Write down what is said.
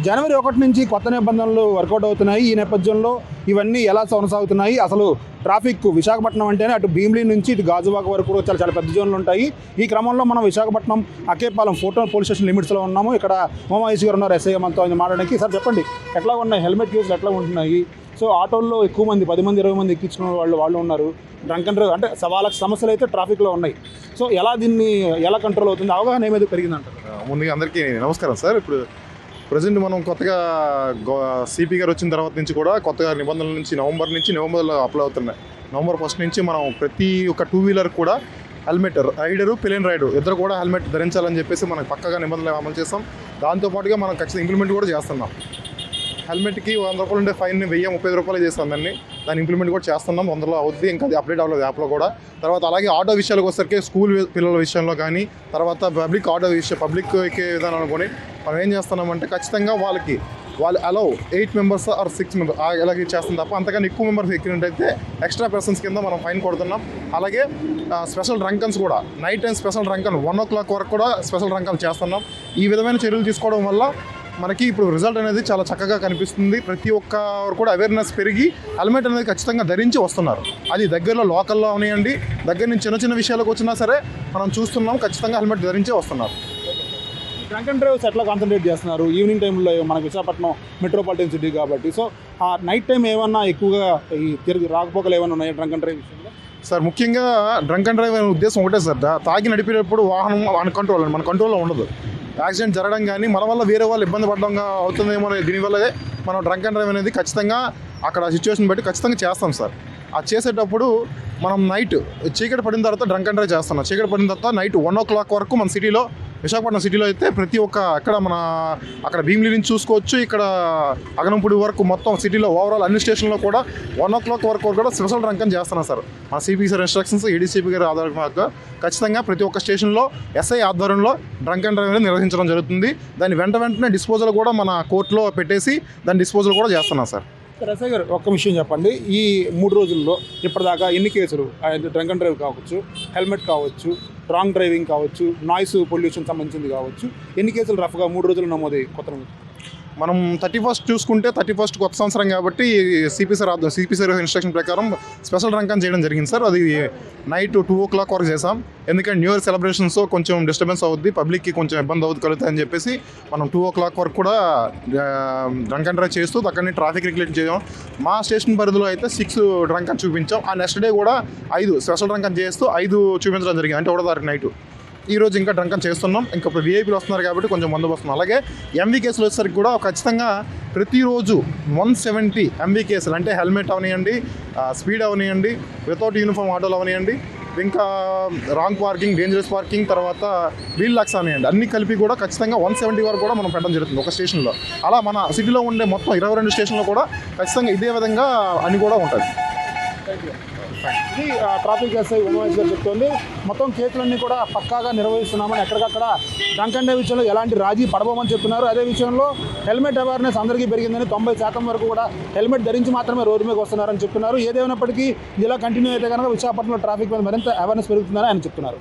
జనవరి 1 నుంచి కొత్త నిబంధనలు వర్కౌట్ అవుతున్నాయి. ఈ నేపథ్యంలో ఇవన్నీ ఎలా కొనసాగుతున్నాయి, అసలు ట్రాఫిక్ విశాఖపట్నం అంటేనే అటు భీమిలి నుంచి ఇటు గాజువాక వరకు కూడా చాలా చాలా పెద్ద జోన్లు ఉంటాయి. ఈ క్రమంలో మనం విశాఖపట్నం అక్కేపాలెం ఫోటో పోలీస్ స్టేషన్ లిమిట్స్లో ఉన్నాము. ఇక్కడ హోమహేష్ గారు ఉన్నారు, ఎస్ఐ మనతో మాట్లాడడానికి. సార్ చెప్పండి, ఎట్లా ఉన్నాయి హెల్మెట్ కేసులు, ఎట్లా ఉంటున్నాయి? సో ఆటోల్లో ఎక్కువ మంది 10 మంది 20 మంది ఎక్కించిన వాళ్ళు ఉన్నారు. డ్రంక్ అండ్ డ్రైవ్ అంటే సవాళ్ళకి సమస్యలు అయితే ట్రాఫిక్లో ఉన్నాయి. సో దీన్ని ఎలా కంట్రోల్ అవుతుంది, అవగాహన ఏమైతే పెరిగిందంటారు? ముందుగా అందరికీ నమస్కారం సార్. ఇప్పుడు ప్రజెంట్ మనం కొత్తగా సిపి గారు వచ్చిన తర్వాత నుంచి కూడా కొత్తగా నిబంధనల నుంచి నవంబర్లో అప్లై అవుతున్నాయి. నవంబర్ 1 నుంచి మనం ప్రతి ఒక్క 2 వీలర్ కూడా హెల్మెట్, రైడరు పిలియన్ రైడరు ఇద్దరు కూడా హెల్మెట్ ధరించాలని చెప్పేసి మనకు పక్కగా నిబంధనలు అమలు చేస్తాం. దాంతోపాటుగా మనం ఖచ్చితంగా ఇంప్లిమెంట్ కూడా చేస్తున్నాం. హెల్మెట్కి 100 రూపాయలు ఉండే ఫైన్ 1035 రూపాయలు చేస్తాం. దాన్ని ఇంప్లిమెంట్ కూడా చేస్తున్నాం. 100లో అవుతుంది, ఇంకా అది అప్డేట్ అవ్వలేదు యాప్లో కూడా. తర్వాత అలాగే ఆటో విషయాలకు వచ్చేసరికి స్కూల్ పిల్లల విషయంలో కానీ, తర్వాత పబ్లిక్ ఆటో పబ్లిక్ ఎక్కే విధానాలు కొని మనం ఏం చేస్తున్నామంటే ఖచ్చితంగా వాళ్ళు అలౌ 8 మెంబర్స్ ఆర్ 6 మెంబర్స్ ఇలాగే చేస్తాం తప్ప అంతకన్నా ఎక్కువ మెంబర్స్ ఎక్కినట్టయితే ఎక్స్ట్రా పర్సన్స్ కింద మనం ఫైన్ కొడుతున్నాం. అలాగే స్పెషల్ డ్రంకన్స్ కూడా night time special drunken 1 o'clock వరకు కూడా స్పెషల్ డ్రంకన్ చేస్తున్నాం. ఈ విధమైన చర్యలు తీసుకోవడం వల్ల మనకి ఇప్పుడు రిజల్ట్ అనేది చాలా చక్కగా కనిపిస్తుంది. ప్రతి ఒక్కరు కూడా అవేర్నెస్ పెరిగి హెల్మెట్ అనేది ఖచ్చితంగా ధరించి వస్తున్నారు. అది దగ్గరలో లోకల్లో అవనివ్వండి, దగ్గర నుంచి చిన్న విషయాలకు వచ్చినా సరే మనం చూస్తున్నాం, ఖచ్చితంగా హెల్మెట్ ధరించే వస్తున్నారు. డ్రంక్ అండ్ డ్రైవ్స్ ఎట్లా కాన్సన్ట్రేట్ చేస్తున్నారు? ఈవినింగ్ టైంలో మనకి విశాఖపట్నం మెట్రోపాలిటన్ సిటీ కాబట్టి, సో ఆ నైట్ టైం ఏమన్నా ఎక్కువగా ఈ రాకపోకలు ఏమైనా ఉన్నాయా డ్రంక్ అండ్ డ్రైవ్ విషయంలో? సార్ ముఖ్యంగా డ్రంక్ అండ్ డ్రైవ్ అనే ఉద్దేశం ఒకటే సార్, తాగి నడిపేటప్పుడు వాహనం మన కంట్రోల్లో ఉండదు. యాక్సిడెంట్ జరగడం కానీ మన వల్ల వేరే వాళ్ళు ఇబ్బంది పడడం అవుతుందేమో దీనివల్లే మనం డ్రంక్ అండ్ డ్రైవ్ అనేది ఖచ్చితంగా అక్కడ సిచ్యువేషన్ బట్టి ఖచ్చితంగా చేస్తాం సార్. అది చేసేటప్పుడు మనం నైట్ చీకటి పడిన తర్వాత డ్రంక్ అండ్ డ్రైవ్ చేస్తున్నాం. చీకటి పడిన తర్వాత నైట్ 1 o'clock వరకు మన సిటీలో, విశాఖపట్నం సిటీలో అయితే ప్రతి ఒక్క అక్కడ భీమిలి నుంచి చూసుకోవచ్చు, ఇక్కడ అగనంపూడి వరకు మొత్తం సిటీలో ఓవరాల్ అన్ని స్టేషన్లో కూడా 1 o'clock వరకు కూడా స్పెషల్ డ్రంకన్ చేస్తున్నాం సార్. మన సిపి సార్ ఇన్స్ట్రక్షన్స్, ఏడీసీపీ గారి ఆధారంగా ఖచ్చితంగా ప్రతి ఒక్క స్టేషన్లో ఎస్ఐ ఆధ్వర్యంలో డ్రంక్ అండ్ డ్రైవ్ అనేది నిర్వహించడం జరుగుతుంది. దాన్ని వెంటనే డిస్పోజల్ కూడా మన కోర్టులో పెట్టేసి దాన్ని డిస్పోజల్ కూడా చేస్తున్నాం సార్. ఎస్ఐ గారు ఒక్క విషయం చెప్పండి, ఈ 3 రోజుల్లో ఇప్పటిదాకా ఎన్ని కేసులు, డ్రంక్ అండ్ డ్రైవ్ కావచ్చు, హెల్మెట్ కావచ్చు, రాంగ్ డ్రైవింగ్ కావచ్చు, నాయిస్ పొల్యూషన్ సంబంధించింది కావచ్చు, ఎన్ని కేసులు రఫ్గా 3 రోజులు నమోదయ్యాయి కొత్త? మనం 31st చూసుకుంటే 31st కొత్త సంవత్సరం కాబట్టి సిపి సార్ ఇన్స్ట్రక్షన్ ప్రకారం స్పెషల్ డ్రంకన్ చేయడం జరిగింది సార్. అది నైట్ 2 o'clock వరకు చేసాం. ఎందుకంటే న్యూ ఇయర్ సెలబ్రేషన్స్ కొంచెం డిస్టర్బెన్స్ అవుద్ది, పబ్లిక్కి కొంచెం ఇబ్బంది కలుగుతాయని చెప్పేసి మనం 2 o'clock వరకు కూడా డ్రంకన్ డ్రైవ్ చేస్తూ అక్కడిని ట్రాఫిక్ రెగ్యులేట్ చేసాం. మా స్టేషన్ పరిధిలో అయితే 6 డ్రంకన్ చూపించాం. ఆ నెక్స్ట్ డే కూడా 5 స్పెషల్ డ్రంకన్ చేస్తూ 5 చూపించడం జరిగింది. అంటే 1వ తారీఖు నైట్. ఈరోజు ఇంకా డ్రంకన్ చేస్తున్నాం. ఇంకా ఇప్పుడు విఐపీలు వస్తున్నారు కాబట్టి కొంచెం బందోబస్తు. అలాగే ఎంవీ కేసులు వచ్చేసరికి కూడా ఖచ్చితంగా ప్రతిరోజు 170 ఎంవీ కేసులు, అంటే హెల్మెట్ అవనివ్వండి, స్పీడ్ అవనివ్వండి, వితౌట్ యూనిఫామ్ ఆటోలు అవనివ్వండి, ఇంకా రాంగ్ పార్కింగ్, డేంజరస్ పార్కింగ్, తర్వాత వీల్ లాక్స్ అవనివ్వండి, అన్ని కలిపి కూడా ఖచ్చితంగా 170 వరకు కూడా మనం పెట్టడం జరుగుతుంది ఒక స్టేషన్లో. అలా మన సిటీలో ఉండే మొత్తం 22 స్టేషన్లో కూడా ఖచ్చితంగా ఇదే విధంగా అన్ని కూడా ఉంటుంది. ఇది ట్రాఫిక్ ఎస్ఐ ఉమేష్ గారు చెప్తోంది. మొత్తం కేసులన్నీ కూడా పక్కాగా నిర్వహిస్తున్నామని, ఎక్కడికక్కడ డ్రంక్ అండ్ డ్రైవ్ విషయంలో ఎలాంటి రాజీ పడబోమని చెప్తున్నారు. అదే విషయంలో హెల్మెట్ అవేర్నెస్ అందరికీ పెరిగిందని, 90% వరకు కూడా హెల్మెట్ ధరించి మాత్రమే రోడ్డు మీద వస్తున్నారని చెప్తున్నారు. ఏదేమైనప్పటికీ ఇలా కంటిన్యూ అయితే కనుక విశాఖపట్నంలో ట్రాఫిక్ మీద మరింత అవేర్నెస్ పెరుగుతుందని ఆయన చెప్తున్నారు.